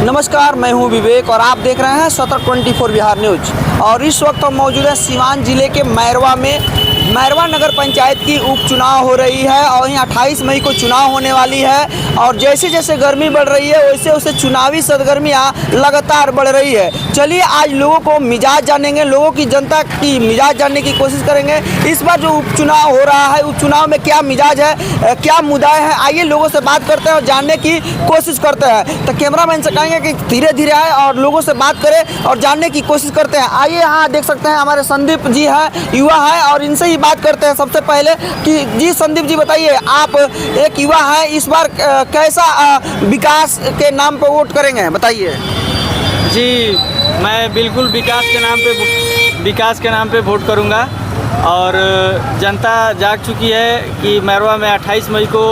नमस्कार, मैं हूं विवेक और आप देख रहे हैं स्वतंत्र 24 बिहार न्यूज। और इस वक्त हम मौजूद हैं सीवान जिले के मैरवा में। मैरवा नगर पंचायत की उपचुनाव हो रही है और यहाँ 28 मई को चुनाव होने वाली है। और जैसे जैसे गर्मी बढ़ रही है वैसे वैसे चुनावी सरगर्मियाँ लगातार बढ़ रही है। चलिए आज लोगों को मिजाज जानेंगे, लोगों की जनता की मिजाज जानने की कोशिश करेंगे। इस बार जो उपचुनाव हो रहा है, उपचुनाव में क्या मिजाज है, क्या मुद्दे हैं, आइए लोगों से बात करते हैं और जानने की कोशिश करते हैं। तो कैमरामैन से कहेंगे कि धीरे धीरे आए और लोगों से बात करें और जानने की कोशिश करते हैं। आइए यहाँ देख सकते हैं हमारे संदीप जी हैं, युवा हैं और इनसे ही बात करते हैं। सबसे पहले कि जी संदीप जी बताइए, आप एक युवा हैं, इस बार कैसा विकास के नाम पर वोट करेंगे, बताइए। जी, मैं बिल्कुल विकास के नाम पे वोट करूंगा। और जनता जाग चुकी है कि मैरवा में 28 मई को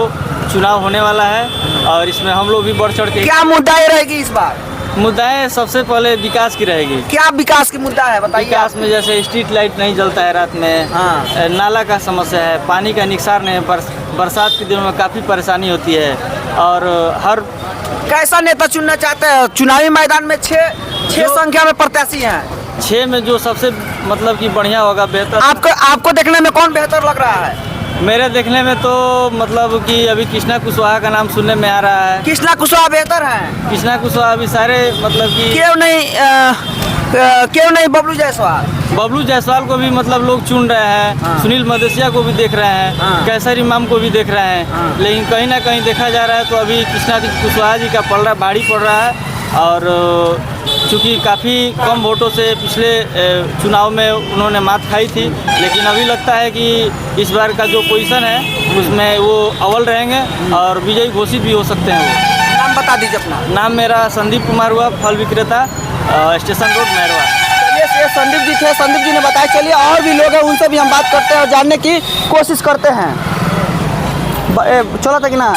चुनाव होने वाला है और इसमें हम लोग भी बढ़ चढ़ के क्या मुद्दा रहेगी इस बार? मुद्दाएं सबसे पहले विकास की रहेगी। क्या विकास की मुद्दा है, बताइए। विकास में जैसे स्ट्रीट लाइट नहीं जलता है रात में, हाँ। नाला का समस्या है, पानी का निकास नहीं है, बरसात के दिनों में काफ़ी परेशानी होती है। और हर कैसा नेता चुनना चाहते हैं? चुनावी मैदान में छह संख्या में प्रत्याशी हैं, 6 में जो सबसे मतलब कि बढ़िया होगा, बेहतर। आपको देखने में कौन बेहतर लग रहा है? मेरे देखने में तो मतलब कि अभी कृष्णा कुशवाहा का नाम सुनने में आ रहा है। कृष्णा कुशवाहा बेहतर है? कृष्णा कुशवाहा अभी सारे मतलब कि क्यों नहीं बबलू जायसवाल? बबलू जायसवाल को भी मतलब लोग चुन रहे हैं। हाँ। सुनील मदेशिया को भी देख रहे हैं। हाँ। कैसर इमाम को भी देख रहे हैं। हाँ। लेकिन कहीं ना कहीं देखा जा रहा है तो अभी कृष्णा कुशवाहा जी का पलड़ा भारी पड़ रहा है। और चूँकि काफ़ी कम वोटों से पिछले चुनाव में उन्होंने मात खाई थी, लेकिन अभी लगता है कि इस बार का जो पोजीशन है उसमें वो अव्वल रहेंगे और विजयी घोषित भी हो सकते हैं। वो नाम बता दीजिए अपना। नाम मेरा संदीप कुमार हुआ, फल विक्रेता, स्टेशन रोड मैरवा। चलिए, संदीप जी थे, संदीप जी ने बताया। चलिए और भी लोग हैं, उनसे भी हम बात करते हैं और जानने की कोशिश करते हैं। चला था कि ना?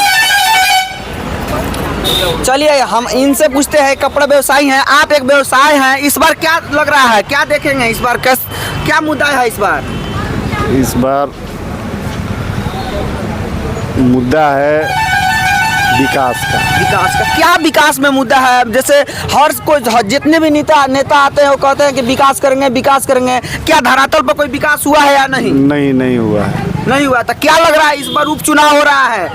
चलिए हम इनसे पूछते हैं, कपड़ा व्यवसायी हैं, आप एक व्यवसाय हैं, इस बार क्या लग रहा है, क्या देखेंगे इस बार, क्या मुद्दा है इस बार? इस बार मुद्दा है विकास का। क्या विकास में मुद्दा है? जैसे हर कोई, जितने भी नेता आते हैं वो कहते हैं कि विकास करेंगे। क्या धरातल पर कोई विकास हुआ है या नहीं? नहीं हुआ है। नहीं हुआ तो क्या लग रहा है इस बार उपचुनाव हो रहा है?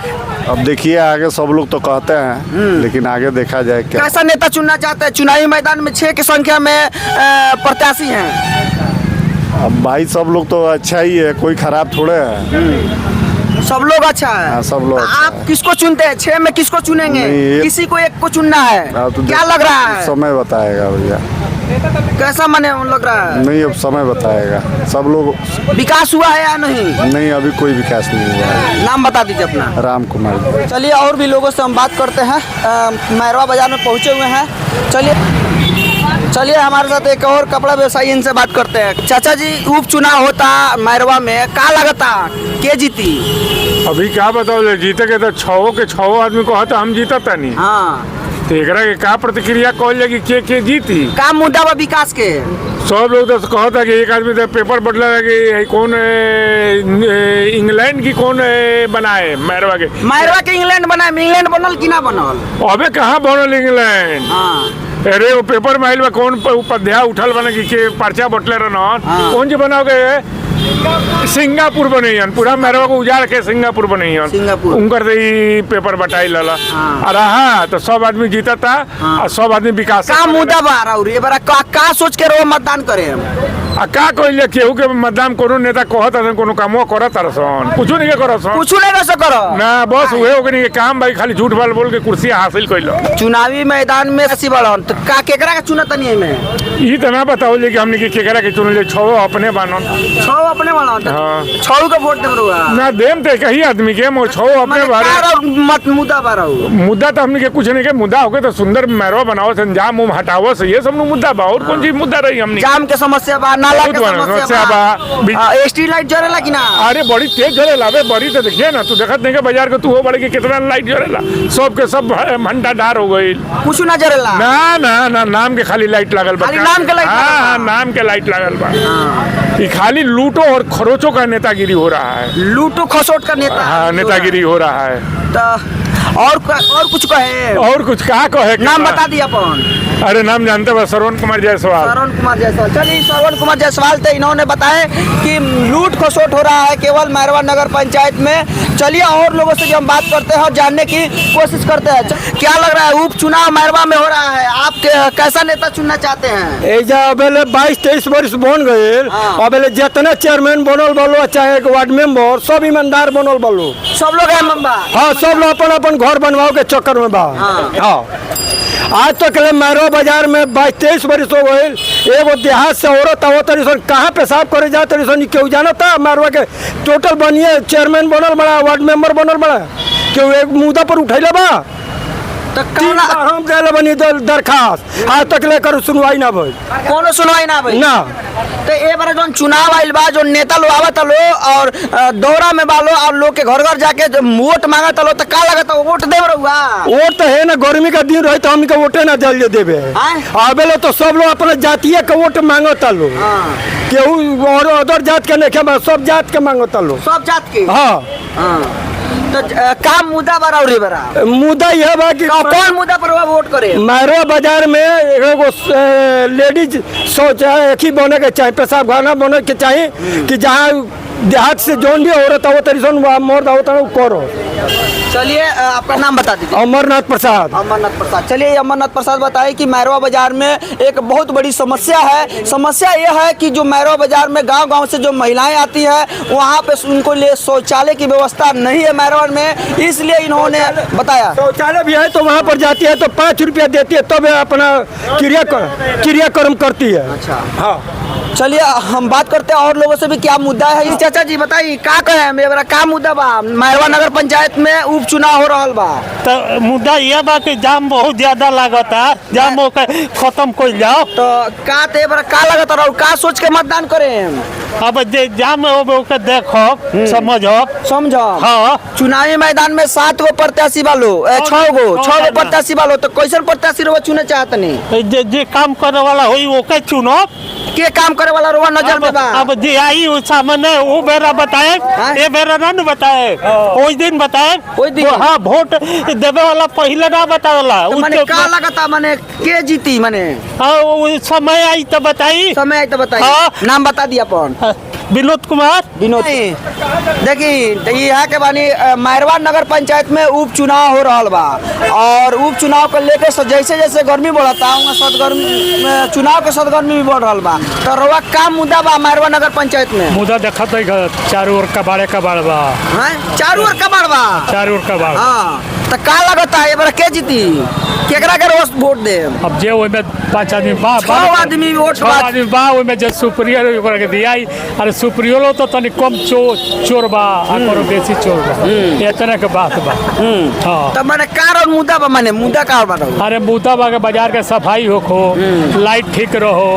अब देखिए आगे, सब लोग तो कहते हैं लेकिन आगे देखा जाए क्या। कैसा नेता चुनना चाहते हैं? चुनावी मैदान में 6 की संख्या में प्रत्याशी हैं। अब भाई सब लोग तो अच्छा ही है, कोई खराब थोड़े है। सब लोग अच्छा है। हाँ, सब लोग अच्छा आप है। किसको चुनते हैं? 6 में किसको चुनेंगे? किसी को एक को चुनना है। तो क्या लग रहा है? समय बताएगा भैया। कैसा मने लग रहा है? नहीं, अब समय बताएगा। सब लोग विकास हुआ है या नहीं? नहीं, अभी कोई विकास नहीं हुआ है। नाम बता दीजिए अपना। राम कुमार। चलिए और भी लोगों से हम बात करते हैं। मैरवा बाजार में पहुंचे हुए हैं। चलिए हमारे साथ एक और कपड़ा व्यवसायी, इनसे बात करते हैं। चाचा जी, उपचुनाव होता मैरवा में, का लगता के जीती? अभी क्या बताओ, जीते के तो 6 के 6 आदमी को हता, हम जीता था नहीं। हाँ, तो एकरा के का प्रतिक्रिया कॉल लगी के जीती? का मुद्दा बा विकास के? सब लोग तो कहता कि एक आदमी तो पेपर बदला कि कौन इंग्लैंड की कौन बनाए मैरवा के इंग्लैंड बनाए। इंग्लैंड बनल कि ना बनल? अबे कहाँ बनल इंग्लैंड? हाँ, अरे वो पेपर में आइल बा, कौन उपाध्याय उठल बना कि पर्चा बटले रहन। हाँ। कौन जी बनाओगे? सिंगापुर बनैन, पूरा मैरवा को उजाड़ के सिंगापुर बनैन। सिंगापुर। उनकर से ही पेपर बटाई लला। हाँ। अरे हाँ, तो सब आदमी जीता था। हाँ। और सब आदमी विकास का मुद्दा बा और ये बड़ा का सोच के रो मतदान करे? आ का कहले केहू के मतदान कोनो नेता कहत हसन, कोनो कामो करत हसन, कुछ नहीं करसन। कुछ नहीं रह करो ना, बस उहे ओकनी के काम भाई, खाली झूठ बोल के कुर्सी हासिल कइलो। चुनावी मैदान में ऐसी बढ़न तो का केकरा का चुनत नहीं में? ई तो ना बताओ कि हमने के केकरा के चुनले, 6 अपने बानन। 6 अपने वाला। हाँ। 6 का वोट दे बरुआ ना देम ते कही आदमी के, मो 6 अपने बारे मत मुद्दा बारा मुद्दा तो हमने के कुछ नहीं के। मुद्दा होके तो सुंदर मैरवा बनाओ, जाम उम हटाओ से, ये सब मुद्दा बा। और कौन सी मुद्दा रही हमने? जाम के समस्या बा, नाला के समस्या बा, स्ट्रीट लाइट जरेला कि ना? अरे बड़ी तेज जरेला बे, बड़ी तो देखिए ना, तू देखत नहीं के बाजार के, तू हो बड़े के कितना लाइट जरेला, सब के सब घंटा डार हो गई। कुछ ना जरेला? ना, नाम के खाली लाइट लागल बा। खाली नाम के लाइट? हाँ, नाम के लाइट लागल बा। ये खाली लूटो और खरोचों का नेतागिरी हो रहा है। लूटो खसोट का नेता? हाँ, नेतागिरी हो रहा है। तो और कुछ कहे? और कुछ कहा कहे? नाम बता दिया अपन। अरे नाम जानते हो, श्रवण कुमार जायसवाल। श्रवण कुमार जायसवाल। चलिए, श्रवण कुमार जायसवाल थे, इन्होंने बताया कि लूट खसोट हो रहा है केवल मैरवा नगर पंचायत में। चलिए और लोगों से भी हम बात करते हैं और जानने की कोशिश करते हैं। क्या लग रहा है, उपचुनाव मैरवा में हो रहा है, आप कैसा नेता चुनना चाहते हैं? एजा अबेले 22-23 वर्ष बन गए। हाँ। अबेले जितने चेयरमैन बनल बलो चाहे वार्ड मेंबर सब ईमानदार बनल बलो। सब लोग हैं मम्बा? हाँ, सब लोग अपन अपन घर बनवाओ के चक्कर में बा। हाँ। आज तक ले मैरवा बाजार में 22-23 वर्ष हो गए। एगो देहात से औरत आवत तरीसन कहाँ पेशाब करे जा तरीसन केहू जानता? मैरवा के टोटल बनिए चेयरमैन बनल बड़ा, वार्ड मेंबर बनल बड़ा, केहू एक मुद्दा पर उठैले बा? तो तीन बार हम देले बनी दरखास्त, आज तक लेकर सुनवाई ना भइल। कोनो सुनवाई ना भाई ना। तो ए बार जो चुनाव आइल बा, जो नेता लोग आवत लो और दौरा में बालो और लोग के घर घर जाके जो वोट मांगत लो, तो का लगता वोट देव रहुआ? वोट तो है ना, गर्मी का दिन रहे तो हमके वोटे ना जल्दी देवे। आबेले तो सब लोग अपने जातीय के वोट मांगता लो। केहू और अदर जात के नहीं, सब जात के मांगता लो। सब जात के? हाँ। तो का मुद्दा बड़ा और बड़ा मुद्दा यह बा कि कौन मुद्दा पर वोट करे? मैरवा बाजार में एगो लेडीज शौचालय एक ही बने के चाहिए, पेशाब खाना बने के चाहिए कि जहाँ देहात से जोन भी औरत हो तरीसन मर्द हो करो। चलिए आपका नाम बता दीजिए। अमरनाथ प्रसाद। अमरनाथ प्रसाद। चलिए अमरनाथ प्रसाद बताइए कि मैरवा बाजार में एक बहुत बड़ी समस्या है। समस्या यह है कि जो मैरवा बाजार में गांव-गांव से जो महिलाएं आती है, वहां पे उनको लिए शौचालय की व्यवस्था नहीं है मैरवा में, इसलिए इन्होंने बताया। शौचालय भी है तो वहाँ पर जाती है तो 5 रुपया देती है, तब अपना क्रियाक्रम करती है। अच्छा। हाँ। चलिए हम बात करते हैं और लोगों से भी क्या मुद्दा है। चाचा जी बताइए का कहे मेरा का मुद्दा बा? मैरवा नगर पंचायत में उपचुनाव हो रहा बा, तो मुद्दा यह बा कि जाम बहुत ज्यादा लागता, जाम खत्म कर जाओ। तो का ते बरा का लगता रहो, का सोच के मतदान करें? अब जाम ओके देखो समझो। हाँ। चुनावी मैदान में 7 गो प्रत्याशी बालो, 6 गो प्रत्याशी बालो, तो कैसन प्रत्याशी रहो चुने चाहते नहीं? जे काम करे वाला होई ओके चुनो। के काम करे वाला रोवा नजर में बा? अब जे आई वो सामने वो बेरा बताए, ये बेरा ना बताए, उस दिन बताए। ओई दिन? हाँ, वोट देवे वाला पहले ना बतावला। तो मने का लगता मने के जीती मने? हाँ, वो समय आई तो बताई। समय आई तो बताइए। हाँ। नाम बता दिया अपन। विनोद कुमार। विनोद। देखिए यहाँ के बानी मैरवा नगर पंचायत में उपचुनाव हो रहा बा, और उपचुनाव को लेकर जैसे जैसे गर्मी बढ़ता है चुनाव के सदगर्मी भी बढ़ रहा बा। तो रउआ का मुद्दा बा मैरवा नगर पंचायत में? मुद्दा देखत है चारों ओर कबाड़ बा। चारों ओर कबाड़ बा। चारों ओर कबाड़। हाँ, तो का लगता है एबार के जीती, केकरा के रोज वोट दे? अब जे ओमे 5 आदमी बा, 6 आदमी वोट 6 आदमी बा, ओमे जे सुप्रियर ओकरा के दियाई। अरे सुप्रियर तो तनी कम चोर बा, आ करो बेसी चोर बा, इतना के बात बा। हाँ। तो माने कारण मुद्दा बा, माने मुद्दा का बा? अरे मुद्दा बा के बाजार के सफाई होखो, लाइट ठीक रहो,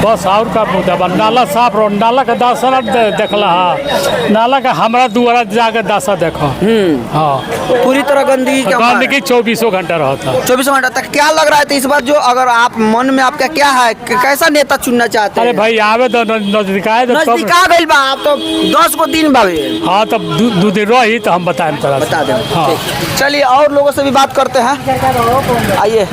बस और का मुद्दा बा। नाला साफ रहो, नाला का दासा देखला, नाला का हमरा दुआरा जाके दासा देखो। हाँ, पूरी तरह गंदगी 24 घंटा रहता। 24 घंटा तक। क्या लग रहा है तो इस बार जो अगर आप मन में आपका क्या है, कैसा नेता चुनना चाहते हैं? अरे भाई आवे तो नजदीक आए नजदीक आ गइल बा, आप तो 10 गो दिन बावे। हाँ, तब 2 दिन रही तो हम बताएं तरह बता दें। हाँ। चलिए और लोगों से भी बात करते हैं, आइए।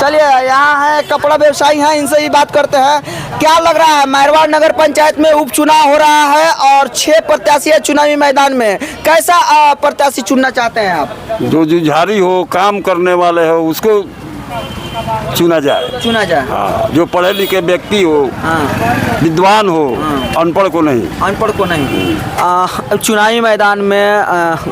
चलिए यहाँ है कपड़ा व्यवसायी हैं, इनसे ही बात करते हैं। क्या लग रहा है मैरवा नगर पंचायत में उपचुनाव हो रहा है और 6 प्रत्याशी है चुनावी मैदान में, कैसा प्रत्याशी चुनना चाहते हैं आप? जो जुझारी हो, काम करने वाले हो, उसको चुना जाए। हाँ, जो पढ़े लिखे व्यक्ति हो, विद्वान हो, अनपढ़ को नहीं। अनपढ़ को नहीं। चुनावी मैदान में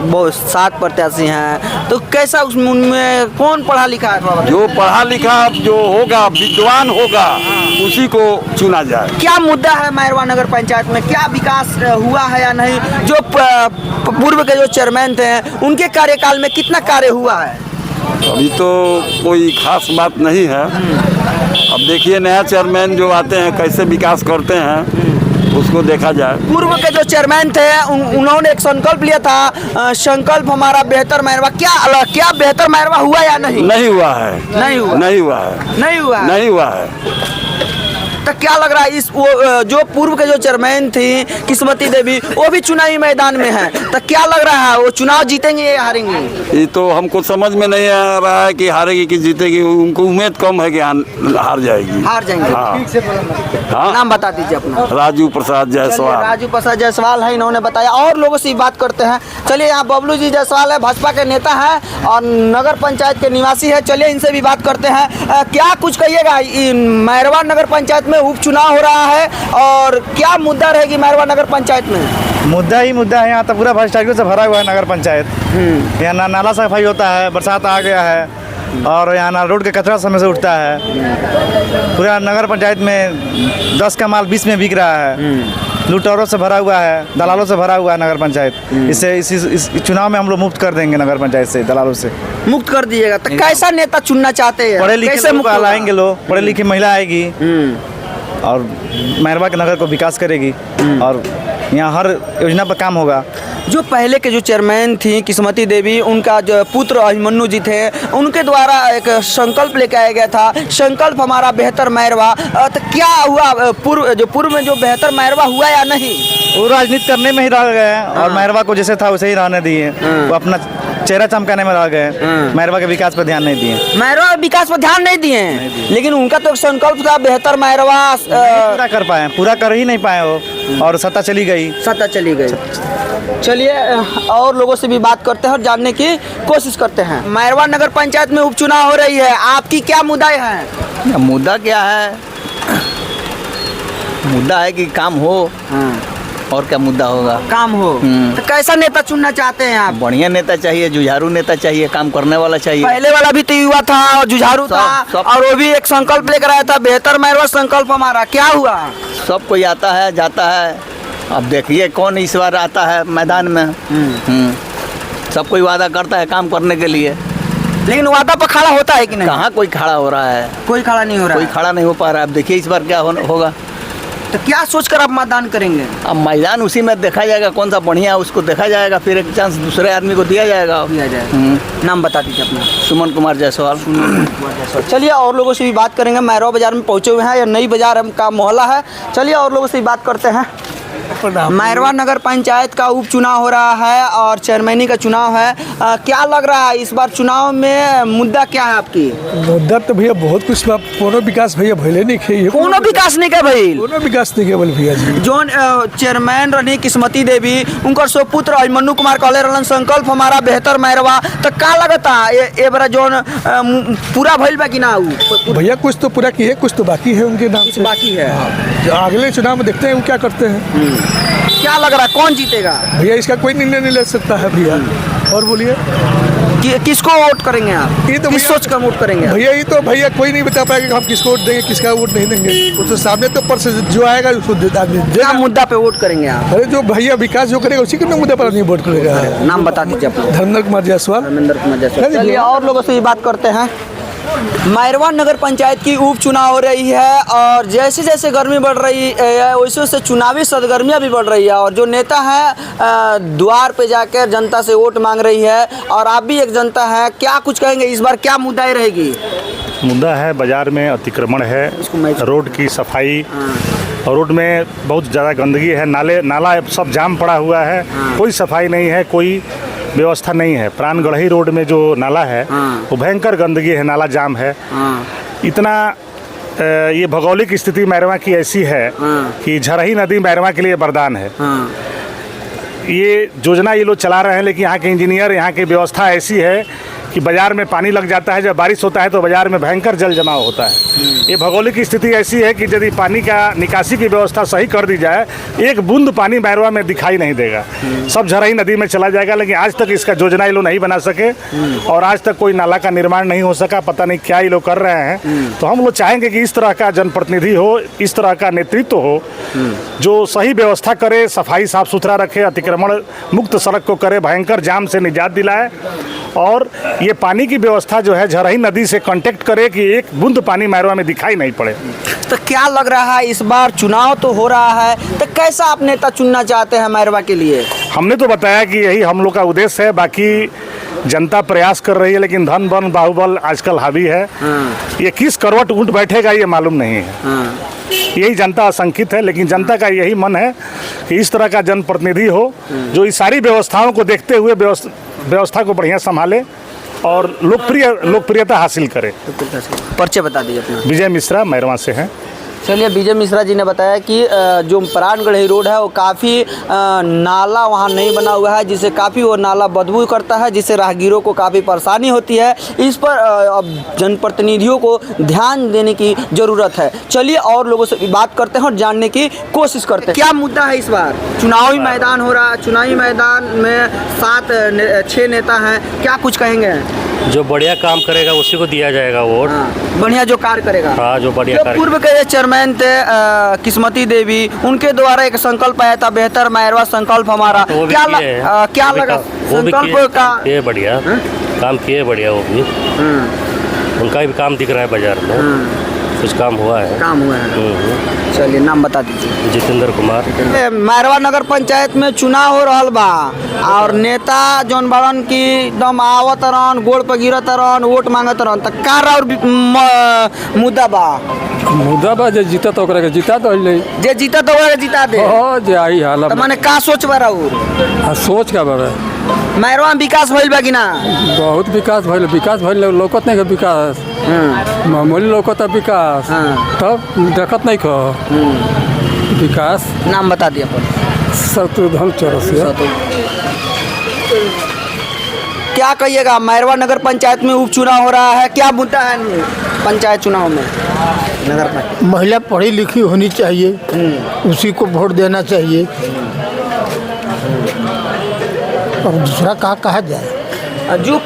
बहुत 7 प्रत्याशी हैं, तो कैसा उनमें कौन पढ़ा लिखा है? जो पढ़ा लिखा जो होगा, विद्वान होगा, उसी को चुना जाए। क्या मुद्दा है मैरवा नगर पंचायत में, क्या विकास हुआ है या नहीं? जो पूर्व के जो चेयरमैन थे उनके कार्यकाल में कितना कार्य हुआ है? अभी तो कोई खास बात नहीं है। अब देखिए नया चेयरमैन जो आते हैं कैसे विकास करते हैं, उसको देखा जाए। पूर्व के जो चेयरमैन थे उन्होंने एक संकल्प लिया था, संकल्प हमारा बेहतर मैरवा। क्या बेहतर मैरवा हुआ या नहीं? नहीं हुआ है। नहीं हुआ। नहीं हुआ है। नहीं हुआ। नहीं हुआ है। तो क्या लग रहा है इस जो पूर्व के जो चेयरमैन थी किस्मती देवी वो भी चुनावी मैदान में है, तो क्या लग रहा है वो चुनाव जीतेंगे या हारेंगे? ये तो हमको समझ में नहीं आ रहा है कि हारेगी कि जीतेगी। उनको उम्मीद कम है कि हार जाएगी। हार जाएंगे। हाँ। नाम बता दीजिए अपना। राजू प्रसाद जायसवाल। राजू प्रसाद जायसवाल है, इन्होंने बताया। और लोगों से बात करते हैं। चलिए, यहाँ बबलू जी जायसवाल है, भाजपा के नेता है और नगर पंचायत के निवासी है। चलिए इनसे भी बात करते हैं। क्या कुछ कहिएगा, मैरवा नगर पंचायत में उपचुनाव हो रहा है और क्या मुद्दा रहेगी मैरवा नगर पंचायत में? मुद्दा ही मुद्दा है। यहाँ तो पूरा भ्रष्टाचार से भरा हुआ है नगर पंचायत। यहाँ नाला सफाई होता है, बरसात आ गया है और यहाँ रोड के कचरा समय से उठता है। पूरा नगर पंचायत में 10 का माल 20 में बिक रहा है। लुटेरों से भरा हुआ है, दलालों से भरा हुआ है नगर पंचायत। इससे इस चुनाव में हम लोग मुक्त कर देंगे नगर पंचायत से, दलालों से मुक्त कर दीजिएगा। तो कैसा नेता चुनना चाहते हैं? पढ़े लिखे कैसे लोग लाएंगे, लोग पढ़े लिखे महिला आएगी और मैरवा के नगर को विकास करेगी और यहाँ हर योजना पर काम होगा। जो पहले के जो चेयरमैन थी किस्मती देवी, उनका जो पुत्र अभिमन्यु जी थे, उनके द्वारा एक संकल्प लेके आया गया था, संकल्प हमारा बेहतर मैरवा। तो क्या हुआ? पूर्व में जो बेहतर मैरवा हुआ या नहीं? वो राजनीति करने में ही रह गए और मैरवा को जैसे था वैसे ही रहने दिए। वो अपना चेहरा चमकाने में रह गए, मैरवा के विकास पर ध्यान नहीं दिए। मैरवा विकास पर ध्यान नहीं दिए, लेकिन उनका तो संकल्प था बेहतर मैरवा पूरा कर पाए, पूरा कर ही नहीं पाए वो और सत्ता चली गई। चलिए और लोगों से भी बात करते हैं और जानने की कोशिश करते हैं। मैरवा नगर पंचायत में उपचुनाव हो रही है, आपकी क्या मुद्दा है? मुद्दा क्या है? मुद्दा है कि काम हो। और क्या मुद्दा होगा? काम हो। तो कैसा नेता चुनना चाहते हैं आप? बढ़िया नेता चाहिए, जुझारू नेता चाहिए, काम करने वाला चाहिए। पहले वाला भी तो युवा था और जुझारू था और वो भी एक संकल्प लेकर आया था, बेहतर मैरवा संकल्प हमारा। क्या हुआ? सब कोई आता है जाता है, अब देखिए कौन इस बार आता है मैदान में। सब कोई वादा करता है काम करने के लिए, लेकिन वादा पर खड़ा होता है कि नहीं? कहाँ कोई खड़ा हो रहा है? कोई खड़ा नहीं हो रहा। कोई खड़ा नहीं हो पा रहा है। अब देखिए इस बार क्या होगा। तो क्या सोचकर आप मतदान करेंगे? अब मैदान उसी में देखा जाएगा, कौन सा बढ़िया है उसको देखा जाएगा, फिर एक चांस दूसरे आदमी को दिया जाएगा। नाम बता दीजिए अपना। सुमन कुमार जायसवाल। चलिए और लोगों से भी बात करेंगे। मैरवा बाजार में पहुंचे हुए हैं, या नई बाजार का मोहल्ला है। चलिए और लोगों से भी बात करते हैं। मैरवा नगर पंचायत का उपचुनाव हो रहा है और चेयरमैनी का चुनाव है। क्या लग रहा है इस बार चुनाव में मुद्दा क्या है आपकी? मुद्दा तो भैया बहुत कुछ, कोनो विकास भैया भले नहीं खेल, कोनो विकास नहीं के भाई, कोनो विकास नहीं केवल भैया जी। जो चेयरमैन रही किस्मती देवी, उनका सो पुत्र अभिमन्यु कुमार कहले रहलन संकल्प हमारा बेहतर मैरवा। तो क्या लगता ये बार जो पूरा भइल बा कि ना? भैया कुछ तो पूरा किए, कुछ तो बाकी है उनके नाम से। बाकी है। अगले चुनाव में देखते हैं वो क्या करते हैं। क्या लग रहा है कौन जीतेगा? भैया इसका कोई निर्णय नहीं ले सकता है भैया। और बोलिए किसको वोट करेंगे आप? ये तो किस सोच कर वोट करेंगे भैया? ये तो भैया कोई नहीं बता पाएगा हम किसको वोट देंगे, किसका वोट नहीं देंगे। वो तो सामने तो पर से जो आएगा उसको क्या मुद्दा पे वोट करेंगे आप? अरे जो भैया विकास जो करेगा उसी के मुद्दे पर नहीं वोट करेगा। नाम बता दीजिए अपना। धर्मेंद्र कुमार जायसवाल। चलिए और लोगों से भी बात करते हैं। मैरवा नगर पंचायत की उपचुनाव हो रही है और जैसे जैसे गर्मी बढ़ रही है वैसे वैसे चुनावी सरगर्मियाँ भी बढ़ रही है और जो नेता है द्वार पे जाकर जनता से वोट मांग रही है और आप भी एक जनता है। क्या कुछ कहेंगे इस बार, क्या मुद्दा रहेगी? मुद्दा है बाजार में अतिक्रमण है, रोड की सफाई और रोड में बहुत ज़्यादा गंदगी है, नाला सब जाम पड़ा हुआ है, कोई सफाई नहीं है, कोई व्यवस्था नहीं है। प्राणगढ़ी रोड में जो नाला है वो भयंकर गंदगी है, नाला जाम है। इतना ये भौगोलिक स्थिति मैरवा की ऐसी है कि झरही नदी मैरवा के लिए वरदान है। ये योजना ये लोग चला रहे हैं, लेकिन यहाँ के इंजीनियर, यहाँ की व्यवस्था ऐसी है कि बाजार में पानी लग जाता है, जब बारिश होता है तो बाजार में भयंकर जल जमाव होता है। ये भौगोलिक स्थिति ऐसी है कि यदि पानी का निकासी की व्यवस्था सही कर दी जाए, एक बूंद पानी मैरवा में दिखाई नहीं देगा, सब झरही नदी में चला जाएगा। लेकिन आज तक इसका योजना ये लोग नहीं बना सके और आज तक कोई नाला का निर्माण नहीं हो सका। पता नहीं क्या ये लोग कर रहे हैं। तो हम लोग चाहेंगे कि इस तरह का जनप्रतिनिधि हो, इस तरह का नेतृत्व हो जो सही व्यवस्था करे, सफाई साफ सुथरा रखे, अतिक्रमण मुक्त सड़क को करे, भयंकर जाम से निजात दिलाए और ये पानी की व्यवस्था जो है झरही नदी से कांटेक्ट करे कि एक बूंद पानी मैरवा में दिखाई नहीं पड़े। तो क्या लग रहा है इस बार चुनाव तो हो रहा है, तो कैसा आप नेता चुनना चाहते हैं मैरवा के लिए? हमने तो बताया कि यही हम लोग का उद्देश्य है। बाकी जनता प्रयास कर रही है, लेकिन धन बल बाहुबल आजकल हावी है। ये किस करवट उठ बैठेगा ये मालूम नहीं है। यही जनता आशंकित है, लेकिन जनता का यही मन है कि इस तरह का जनप्रतिनिधि हो जो इस सारी व्यवस्थाओं को देखते हुए व्यवस्था को बढ़िया संभाले और लोकप्रियता हासिल करे। परिचय बता दीजिए अपना। विजय मिश्रा मैरवा से हैं। चलिए, विजय मिश्रा जी ने बताया कि जो प्राणगढ़ी रोड है वो काफ़ी नाला वहाँ नहीं बना हुआ है, जिससे काफ़ी वो नाला बदबू करता है, जिससे राहगीरों को काफ़ी परेशानी होती है। इस पर अब जनप्रतिनिधियों को ध्यान देने की ज़रूरत है। चलिए और लोगों से भी बात करते हैं और जानने की कोशिश करते हैं क्या मुद्दा है इस बार। चुनावी मैदान हो रहा है, चुनावी मैदान में 6 नेता हैं, क्या कुछ कहेंगे? जो बढ़िया काम करेगा उसी को दिया जाएगा वोट। बढ़िया जो कार्य करेगा। हाँ, जो बढ़िया कार्य। पूर्व के चेयरमैन थे किस्मती देवी, उनके द्वारा एक संकल्प आया था, बेहतर मैरवा संकल्प हमारा। क्या लगा संकल्प का? ये बढ़िया काम किए, बढ़िया वो भी। उनका भी काम दिख रहा है बाजार में, कुछ काम हुआ है। चलिए, नाम बता दीजिए। जितेंद्र कुमार। मैरवा नगर पंचायत में चुनाव हो रहा बा और नेता जौन बड़न की एकदम आवत रहन, गोड़ पर गिरत रहन, वोट मांगत रहन, तो का और मुद्दा बा जे जीता तो ओकरा के जिता दो, जे जीता तो ओकरा के जिता दे। हां, जे आई हाल। तो माने का सोच बा रहू? सोच का बाबा मैरवा में विकास भइल बा कि ना? बहुत विकास भइल लोकत नहीं के विकास। मामूली लोकत विकास। तब देखत नहीं खो विकास। नाम बता दिया अपन। शत्रुघ्न चौरसिया। क्या कहिएगा, मैरवा नगर पंचायत में उपचुनाव हो रहा है, क्या मुद्दा है पंचायत चुनाव में? नगर महिला पढ़ी लिखी होनी चाहिए, उसी को वोट देना चाहिए। और दूसरा कहा जाए। जो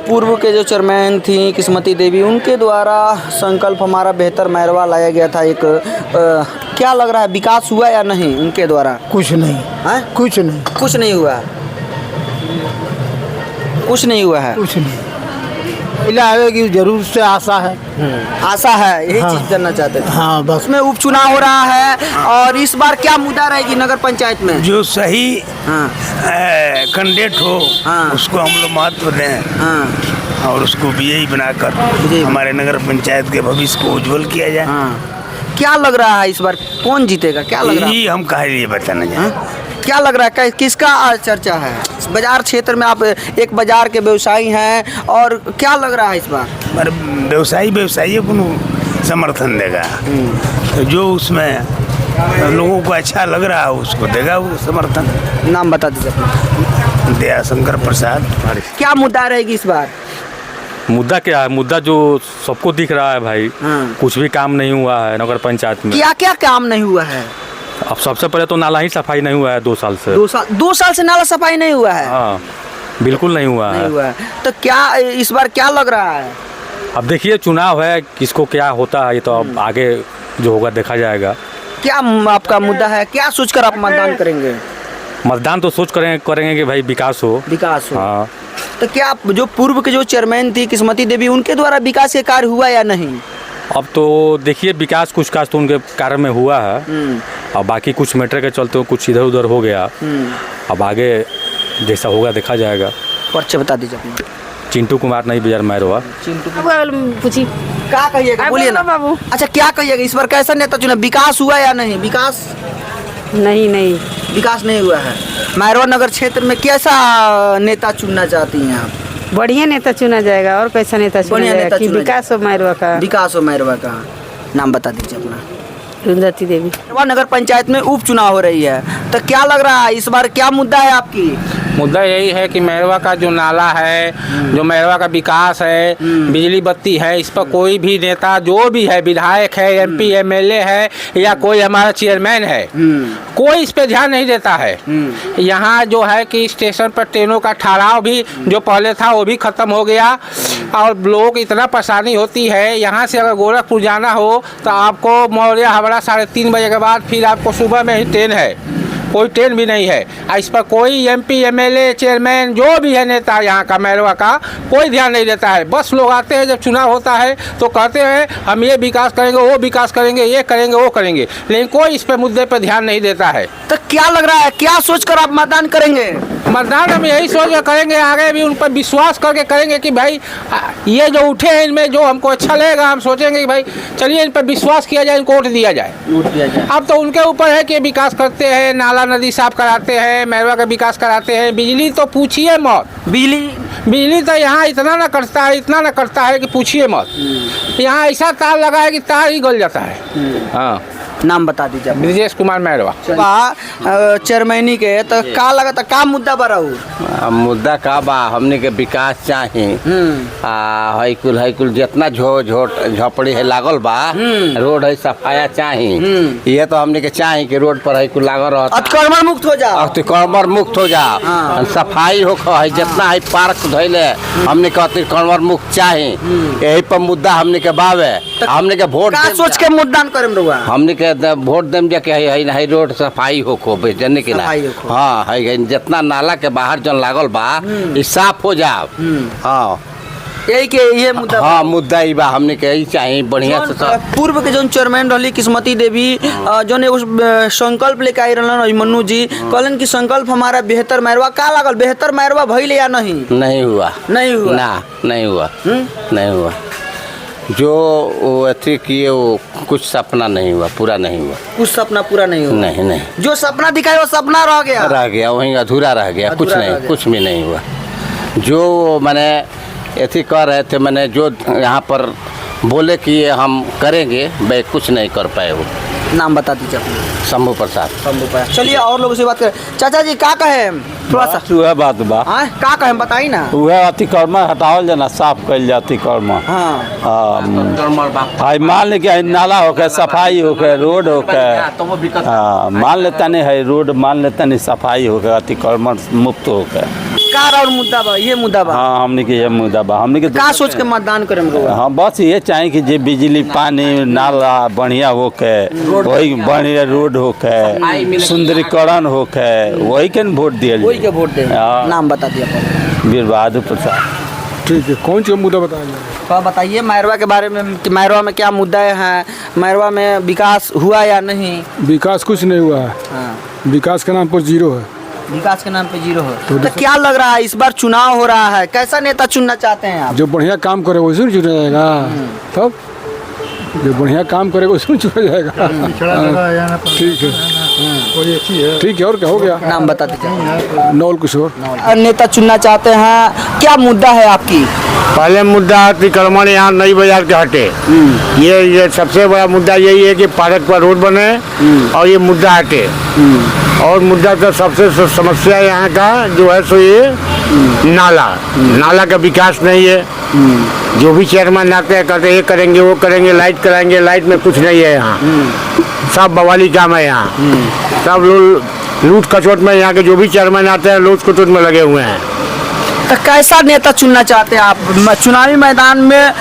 पूर्व के जो चेयरमैन थी किस्मती देवी, उनके द्वारा संकल्प हमारा बेहतर मैरवा लाया गया था एक। क्या लग रहा है, विकास हुआ या नहीं उनके द्वारा? कुछ नहीं है, कुछ नहीं हुआ। कुछ नहीं हुआ है। आगे की जरूर से आशा है। आशा है, यही चीज जानना चाहते थे। हाँ, बस। में उपचुनाव हो रहा है और इस बार क्या मुद्दा रहेगी नगर पंचायत में? जो सही कैंडिडेट हो उसको हम लोग महत्व दें और उसको विजयी बनाकर हमारे नगर पंचायत के भविष्य को उज्जवल किया जाए। क्या लग रहा है इस बार कौन जीतेगा? क्या लग रहा है? यही हम कहे लिए बताना चाहें। क्या लग रहा है, किसका चर्चा है बाजार क्षेत्र में? आप एक बाजार के व्यवसायी हैं और क्या लग रहा है इस बार? व्यवसायी को समर्थन देगा, तो जो उसमें लोगों को अच्छा लग रहा है उसको देगा वो समर्थन। नाम बता दीजिए अपना। दयाशंकर प्रसाद। क्या मुद्दा रहेगी इस बार? मुद्दा क्या है? मुद्दा जो सबको दिख रहा है भाई, कुछ भी काम नहीं हुआ है नगर पंचायत में। क्या क्या काम नहीं हुआ है? अब सबसे पहले तो नाला ही सफाई नहीं हुआ है 2 साल से। 2 साल से नाला सफाई नहीं हुआ है? हाँ, बिल्कुल नहीं हुआ है। तो क्या इस बार क्या लग रहा है? अब देखिए, चुनाव है, किसको क्या होता है ये तो अब आगे जो होगा देखा जाएगा। क्या आपका मुद्दा है, क्या सोचकर आप मतदान करेंगे? मतदान तो सोच करेंगे कि भाई विकास हो। हाँ। तो क्या जो पूर्व के जो चेयरमैन थी किस्मती देवी, उनके द्वारा विकास के कार्य हुआ या नहीं? अब तो देखिए, विकास कुछ काज तो उनके कार्य में हुआ है और बाकी कुछ मैटर के चलते कुछ इधर उधर हो गया। अब आगे जैसा होगा देखा जाएगा। परिचय बता दीजिए अपना। चिंटू कुमार, नहीं बाजार मैरवा। पूछी क्या कहिएगा, बोलिए ना बाबू। अच्छा, क्या कहिएगा इस बार कैसा नेता चुना? विकास हुआ या नहीं? विकास नहीं विकास नहीं हुआ है। मैरवा नगर क्षेत्र में कैसा नेता चुनना चाहती हैं आप? बढ़िया नेता चुना जाएगा। और कैसा नेता चुना जाएगा कि विकास हो मैरवा का? विकास हो मैरवा का। नाम बता दीजिए अपना। रुंधती देवी। मैरवा नगर पंचायत में उपचुनाव हो रही है, तो क्या लग रहा है इस बार क्या मुद्दा है आपकी? मुद्दा यही है कि मैरवा का जो नाला है, जो मैरवा का विकास है, बिजली बत्ती है, इस पर कोई भी नेता जो भी है, विधायक है, MP MLA है या कोई हमारा चेयरमैन है, कोई इस पे ध्यान नहीं देता है। यहाँ जो है कि स्टेशन पर ट्रेनों का ठहराव भी जो पहले था वो भी ख़त्म हो गया और लोगों को इतना परेशानी होती है। यहाँ से अगर गोरखपुर जाना हो तो आपको मौर्य हावड़ा 3:30 बजे के बाद फिर आपको सुबह में ही ट्रेन है, कोई ट्रेन भी नहीं है। इस पर कोई MP MLA चेयरमैन जो भी है नेता यहाँ का मैरवा का, कोई ध्यान नहीं देता है। बस लोग आते हैं, जब चुनाव होता है तो कहते हैं हम ये विकास करेंगे, वो विकास करेंगे, ये करेंगे, वो करेंगे, लेकिन कोई इस पे मुद्दे पे ध्यान नहीं देता है। तो क्या लग रहा है, क्या सोचकर आप मतदान करेंगे? मतदान हम यही सोच कर करेंगे, आगे भी उन पर विश्वास करके करेंगे कि भाई ये जो उठे हैं इनमें जो हमको अच्छा लगेगा, हम सोचेंगे कि भाई चलिए इन पर विश्वास किया जाए, इनको वोट दिया जाए। अब तो उनके ऊपर है कि विकास करते हैं, नाला नदी साफ कराते हैं, मैरवा का विकास कराते हैं, बिजली तो पूछिए मत। बिजली तो यहाँ इतना न करता है, इतना न करता है कि पूछिए मत। यहाँ ऐसा तार लगा है कि तार ही गल जाता है। हाँ, नाम बता दीजिए। ब्रजेश कुमार मैरवा। चेयरमैनी के तो का लगा था, का मुद्दा बड़ा हो? मुद्दा का बा हमने के विकास चाहे, हाईकुल जितना झोपड़ी है लागल बा, रोड है सफाया चाहे, ये तो हमने के चाहे कि रोड पर हाईकुल लागल रहता, अतिक्रमण मुक्त हो जाओ, अतिक्रमण मुक्त हो जाओ, सफाई हो है, जितना है पार्क धोले हमने के अतिक्रमण मुक्त चाहे, यही पर मुद्दा हमने के बावे। हमने के वोट सोच के मतदान करें रहुआ, हमने के वोट देम जाके है रोड सफाई हो जने के ना। हाँ है जितना नाला के बाहर जन लागल बा ये साफ हो जाओ। हाँ यही के ये मुद्दा। हाँ मुद्दा ही बा, हमने के यही चाहिए बढ़िया से। पूर्व के जो चेयरमैन रही किस्मती देवी जो ने उस संकल्प लेके आई रहलन अभिमन्यु जी, कहलन कि संकल्प हमारा बेहतर मैरवा, का लागल बेहतर मैरवा भइल या नहीं? नहीं हुआ, नहीं हुआ ना, नहीं हुआ, नहीं हुआ। जो वो अथी किए वो कुछ सपना नहीं हुआ, पूरा नहीं हुआ। कुछ सपना पूरा नहीं हुआ? नहीं नहीं, जो सपना दिखाए वो सपना रह गया, वहीं अधूरा रह गया, कुछ नहीं, कुछ भी नहीं हुआ। जो मैंने अथी कर रहे थे, मैंने जो यहाँ पर बोले कि ये हम करेंगे, भाई कुछ नहीं कर पाए वो। नाम बता दीजिए अपना। शंभू प्रसाद। चलिए और लोगों से बात करें। चाचा जी का कहे थोड़ा सा? वह बात बा, का कहे बताई ना। वह अतिक्रमण हटावल जाना, साफ कल जाती अतिक्रमण। हाँ, मान ले कि नाला होके सफाई होके, रोड होके, हाँ मान लेता नहीं है रोड, मान लेता नहीं सफाई होके, अतिक्रमण मुक्त होके। कार और मुद्दा बा, ये मुद्दा बा। हाँ हमने के ये मुद्दा बा, हमने के का सोच के मतदान करें? हाँ बस ये चाहे कि जे बिजली पानी नाला बढ़िया होके, वही बढ़िया रोड होके, सुंदरीकरण होके, वही के वोट दिए, वही के वोट दे। नाम बता दिया। वीर बहादुर प्रसाद। ठीक है, कौन सा मुद्दा बताएंगे? तो बताइए मैरवा के बारे में कि मैरवा में क्या मुद्दा है, मैरवा में विकास हुआ या नहीं? विकास कुछ नहीं हुआ है। विकास के नाम पर जीरो है। विकास के नाम पे जीरो है। तो क्या लग रहा है इस बार चुनाव हो रहा है, कैसा नेता चुनना चाहते हैं आप? जो बढ़िया काम करे वैसे चुना जाएगा। तब जो बढ़िया काम करेगा उसमें चुना जाएगा। ठीक है, ठीक है। और क्या हो गया? नाम बता दीजिए। नौल किशोर। नेता चुनना चाहते हैं, क्या मुद्दा है आपकी? पहले मुद्दा अतिक्रमण यहाँ नई बाजार के हटे, ये सबसे बड़ा मुद्दा यही है कि पार्क पर रोड बने और ये मुद्दा हटे। और मुद्दा तो सबसे समस्या यहाँ का जो है सो ये नाला का विकास नहीं है। जो भी चेयरमैन आते हैं कहते ये करेंगे वो करेंगे, लाइट कराएंगे, लाइट में कुछ नहीं है यहाँ, सब बवाली काम है यहाँ। सब लोग लूट खचोट में यहाँ के जो भी चेयरमैन आते हैं लूट खचोट में लगे हुए हैं। तो कैसा नेता चुनना चाहते हैं आप? चुनावी मैदान में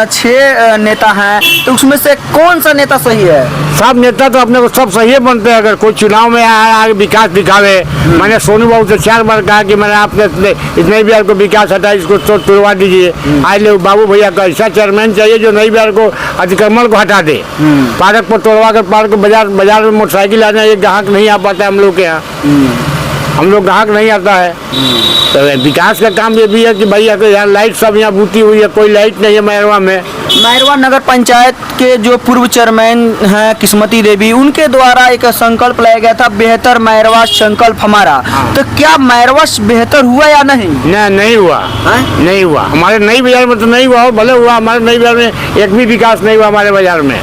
6 नेता हैं, तो उसमें से कौन सा नेता सही है? सब नेता तो अपने को सब सही बनते हैं। अगर कोई चुनाव में आगे विकास दिखावे, मैंने सोनू बाबू से 4 बार कहा कि मैंने आपने इतने बिहार को विकास हटा, इसको तोड़वा दीजिए। आज ले बाबू भैया का ऐसा चेयरमैन चाहिए जो नई बिहार को अतिक्रमण को हटा दे, पार्क पर तोड़वा कर पार्क बाजार में मोटरसाइकिल आना, ये ग्राहक नहीं आ पाता है हम लोग के यहाँ, हम लोग ग्राहक नहीं आता है। तो विकास का काम ये भी है कि भैया यहाँ लाइट सब यहाँ बूती हुई है, कोई लाइट नहीं है मैरवा में। मैरवा नगर पंचायत के जो पूर्व चेयरमैन हैं किस्मती देवी, उनके द्वारा एक संकल्प लाया गया था, बेहतर मैरवा संकल्प हमारा। तो क्या मैरवा बेहतर हुआ या नहीं? नहीं हुआ, नहीं हुआ। हमारे नई बाजार में तो नहीं हुआ, भले हुआ, हमारे नई बाजार में एक भी विकास नहीं हुआ। हमारे बाजार में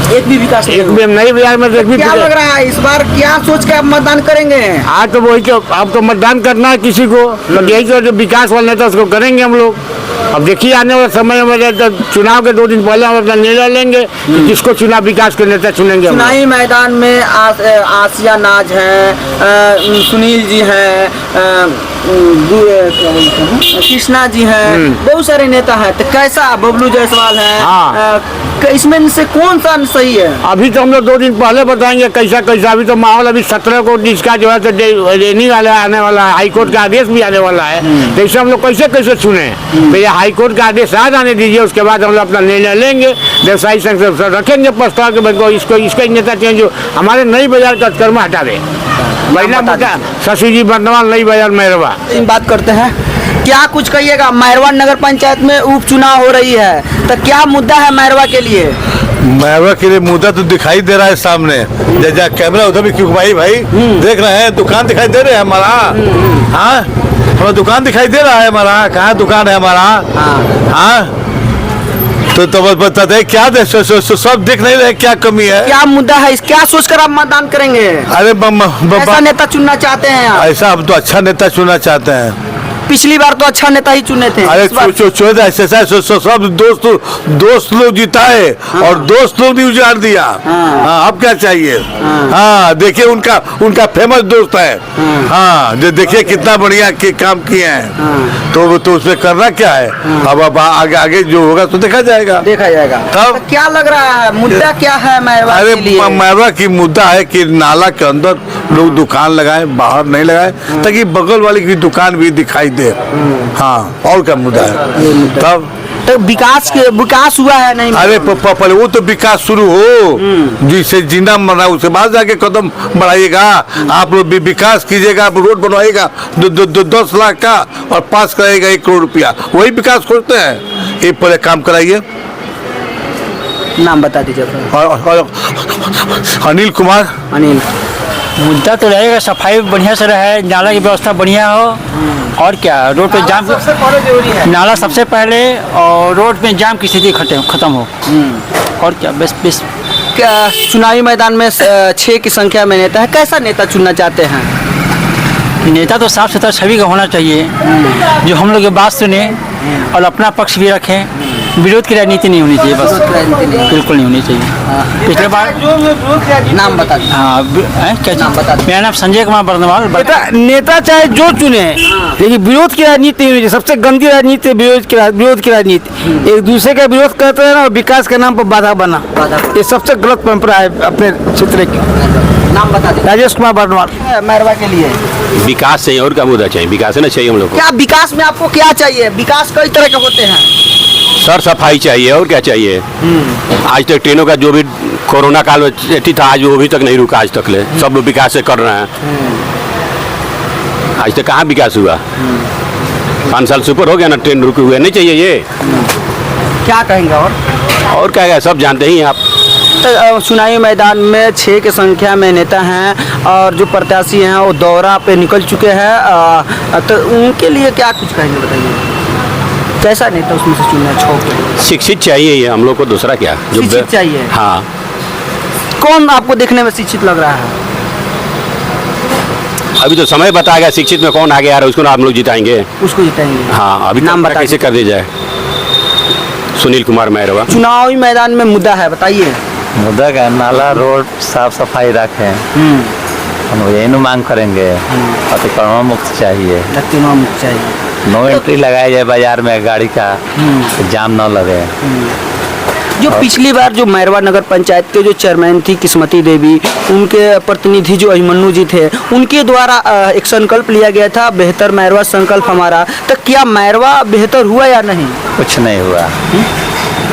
एक भी विकास नहीं, एक भी नई बाजार में एक भी। क्या लग रहा है इस बार क्या सोच के आप मतदान करेंगे? आज तो वही तो आपको मतदान करना है किसी को, तो यही तो जो विकास वाला नेता उसको करेंगे हम लोग। अब देखिए आने वाले समय में तो चुनाव के 2 दिन पहले हम अपना निर्णय लेंगे कि किसको चुनाव विकास के नेता चुनेंगे। चुनावी मैदान में आसिया नाज हैं, सुनील जी हैं, कृष्णा जी हैं, बहुत सारे नेता हैं। तो कैसा बबलू जायसवाल हैं, इसमें से कौन सा सही है? अभी तो हम लोग 2 दिन पहले बताएंगे कैसा कैसा। अभी तो माहौल अभी 17 को इसका जो है तो रेनी वाला आने वाला है, हाईकोर्ट का आदेश भी आने वाला है। तो इसे हम लोग कैसे कैसे चुने? भैया हाईकोर्ट का आदेश आ जाने दीजिए, उसके बाद हम लोग अपना निर्णय लेंगे। व्यवसायी संघ से रखेंगे प्रस्ताव के इसको नेता चाहिए जो हमारे नई बाजार का अतिक्रमण हटा दे। लगता है? पहला मुद्दा शशि जी बर्नवाल नई बाजार मैरवा। इन बात करते हैं, क्या कुछ कहिएगा? मैरवा नगर पंचायत में उपचुनाव हो रही है, तो क्या मुद्दा है मैरवा के लिए? मैरवा के लिए मुद्दा तो दिखाई दे रहा है सामने। जैसा कैमरा उधर भी क्यों भाई देख रहे हैं, दुकान दिखाई दे रहे हैं हमारा। हाँ, हमारा दुकान दिखाई दे रहा है हमारा। कहाँ दुकान है हमारा? हाँ, तो बताते क्या सब देख नहीं रहे क्या कमी है, क्या मुद्दा है? क्या सोचकर आप मतदान करेंगे? अरे ऐसा नेता चुनना चाहते हैं आप? ऐसा हम तो अच्छा नेता चुनना चाहते हैं। पिछली बार तो अच्छा नेता ही चुने थे। अरे सब दोस्त लोग जिताए और दोस्त लोग भी उजाड़ दिया। हाँ, अब क्या चाहिए? हाँ, देखिए उनका फेमस दोस्त है। हाँ, देखिए कितना बढ़िया काम किए हैं। तो उसमें करना क्या है? अब आगे जो होगा तो देखा जाएगा। तब क्या लग रहा है, मुद्दा क्या है मैरवा के लिए? अरे मैरवा की मुद्दा है कि नाला के अंदर लोग दुकान लगाए, बाहर नहीं लगाए, ताकि बगल वाले की दुकान भी दिखाई दे। हाँ, और क्या मुद्दा है? तब तो विकास हुआ है नहीं? अरे पहले वो तो विकास शुरू हो, जिससे जिंदा मरना उसके बाद जाके कदम बढ़ाइएगा। आप लोग भी विकास कीजिएगा, आप रोड बनवाइएगा 10 लाख का और पास कराइएगा 1 करोड़ रुपया, वही विकास खोजते हैं। ये पहले काम कराइए। नाम बता दीजिए। अनिल कुमार। अनिल, मुद्दा तो रहेगा सफाई बढ़िया से रहे, नाला की व्यवस्था बढ़िया हो, और क्या रोड पे जाम सबसे पहले जरूरी है। नाला सबसे पहले, और रोड पे जाम की स्थिति खत्म हो, और क्या बेस्ट। क्या चुनावी मैदान में 6 की संख्या में नेता है, कैसा नेता चुनना चाहते हैं? नेता तो साफ सुथरा छवि का होना चाहिए, जो हम लोग की बात सुने और अपना पक्ष भी रखें। विरोध की राजनीति नहीं होनी चाहिए, बस बिल्कुल नहीं होनी चाहिए। पिछले बार नाम बता दीजिए। हाँ, क्या नाम बता? मेरा नाम संजय कुमार बर्नवाल। नेता चाहे जो चुने, लेकिन विरोध की राजनीति नहीं होनी चाहिए। सबसे गंदी राजनीति विरोध की राजनीति। एक दूसरे का विरोध करते हैं और विकास के नाम पर बाधा बना, ये सबसे गलत परंपरा है अपने क्षेत्र की। नाम बता दीजिए। राजेश कुमार बर्नवाल। मैरवा के लिए विकास चाहिए, और क्या मुद्दा चाहिए? विकास है ना चाहिए हम लोग को। क्या विकास में आपको क्या चाहिए? विकास कई तरह के होते हैं। सर सफाई चाहिए, और क्या चाहिए? आज तक ट्रेनों का जो भी कोरोना काल में था, आज वो भी तक नहीं रुका आज तक ले। सब लोग विकास से कर रहे हैं। आज तक कहाँ विकास हुआ? 5 साल से ऊपर हो गया ना, ट्रेन रुके हुए नहीं चाहिए ये। क्या कहेंगे? और क्या है, सब जानते ही आप। तो चुनावी मैदान में 6 की संख्या में नेता हैं, और जो प्रत्याशी हैं वो दौरा पे निकल चुके हैं, तो उनके लिए क्या कुछ कहेंगे, बताइए? कैसा नेता उसमें से चुनना चाहिए? शिक्षित चाहिए ये हम लोग को, दूसरा क्या? शिक्षित चाहिए। हाँ। कौन आपको देखने में शिक्षित लग रहा है? अभी तो समय बताएगा शिक्षित में कौन आगे आ रहा है, उसको ना हम लोग जिताएंगे। उसको जिताएंगे। हाँ, अभी नाम बता कैसे कर दिया जाए। सुनील कुमार मैरवा। चुनावी मैदान में मुद्दा है, बताइए। मुद्दा का नाला रोड साफ सफाई रखें, हम यही मांग करेंगे। अतिक्रमण मुक्त चाहिए, नो एंट्री लगाया जाए बाजार में गाड़ी का, तो जाम न लगे। जो पिछली बार जो मैरवा नगर पंचायत के जो चेयरमैन थी किस्मती देवी, उनके प्रतिनिधि जो अभिमन्यु जी थे, उनके द्वारा एक संकल्प लिया गया था, बेहतर मैरवा संकल्प हमारा। तो क्या मैरवा बेहतर हुआ या नहीं? कुछ नहीं हुआ,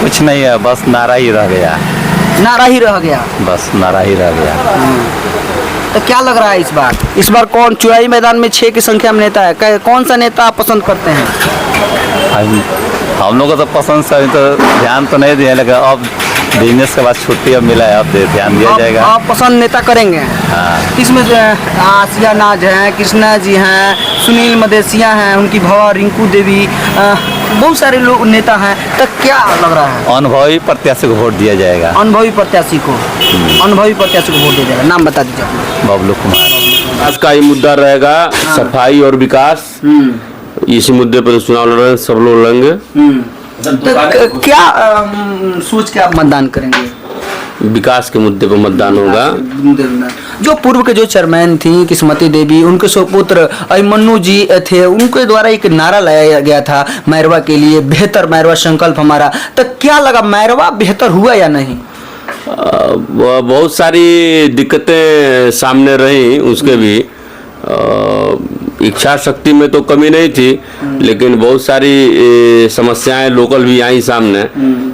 कुछ नहीं है, बस नारा ही रह गया। नारा ही रह गया? बस नारा ही रह गया। तो क्या लग रहा है इस बार कौन चुनावी मैदान में 6 की संख्या में नेता है? कौन सा नेता आप पसंद करते हैं? हम लोग को तो पसंद से तो ध्यान तो नहीं दिया, लेकिन अब बिजनेस के बाद छुट्टी अब मिला है, अब ध्यान दिया जाएगा। आप पसंद नेता करेंगे? हाँ। किसमें आसिया नाज हैं, कृष्णा जी हैं, सुनील मदेशिया हैं, उनकी भवा रिंकू देवी, बहुत सारे लोग नेता हैं। तो क्या लग रहा है? अनुभवी प्रत्याशी को वोट दिया जाएगा। अनुभवी प्रत्याशी को वोट दिया जाएगा। नाम बता दीजिए अपना। बबलू कुमार। आज का ये मुद्दा रहेगा सफाई और विकास। इसी मुद्दे पर चुनाव लड़ रहे हैं, सब लोग लड़ेंगे। तो क्या सोच के आप मतदान करेंगे? विकास के मुद्दे पर मतदान होगा। जो पूर्व के जो चेयरमैन थी किस्मती देवी, उनके सुपुत्र अभिमन्यु जी थे, उनके द्वारा एक नारा लाया गया था मैरवा के लिए, बेहतर मैरवा संकल्प हमारा। तो क्या लगा, मैरवा बेहतर हुआ या नहीं? बहुत सारी दिक्कतें सामने रही, उसके भी इच्छा शक्ति में तो कमी नहीं थी, लेकिन बहुत सारी समस्याएं लोकल भी आई सामने,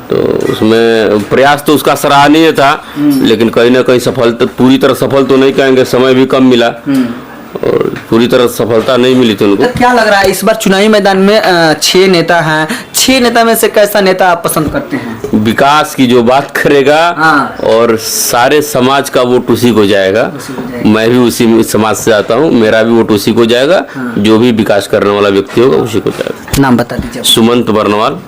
तो उसमें प्रयास तो उसका सराहनीय था, लेकिन कहीं ना कहीं सफलता, पूरी तरह सफल तो नहीं कहेंगे, समय भी कम मिला और पूरी तरह सफलता नहीं मिली थी उनको। तो क्या लग रहा है इस बार चुनावी मैदान में 6 नेता हैं, 6 नेता में से कैसा नेता आप पसंद करते हैं? विकास की जो बात करेगा और सारे समाज का वोट उसी को जाएगा। मैं भी उसी समाज से आता हूँ, मेरा भी वोट उसी को जाएगा। जो भी विकास करने वाला व्यक्ति होगा उसी को जाएगा। नाम बता दीजिए। सुमंत बर्नवाल।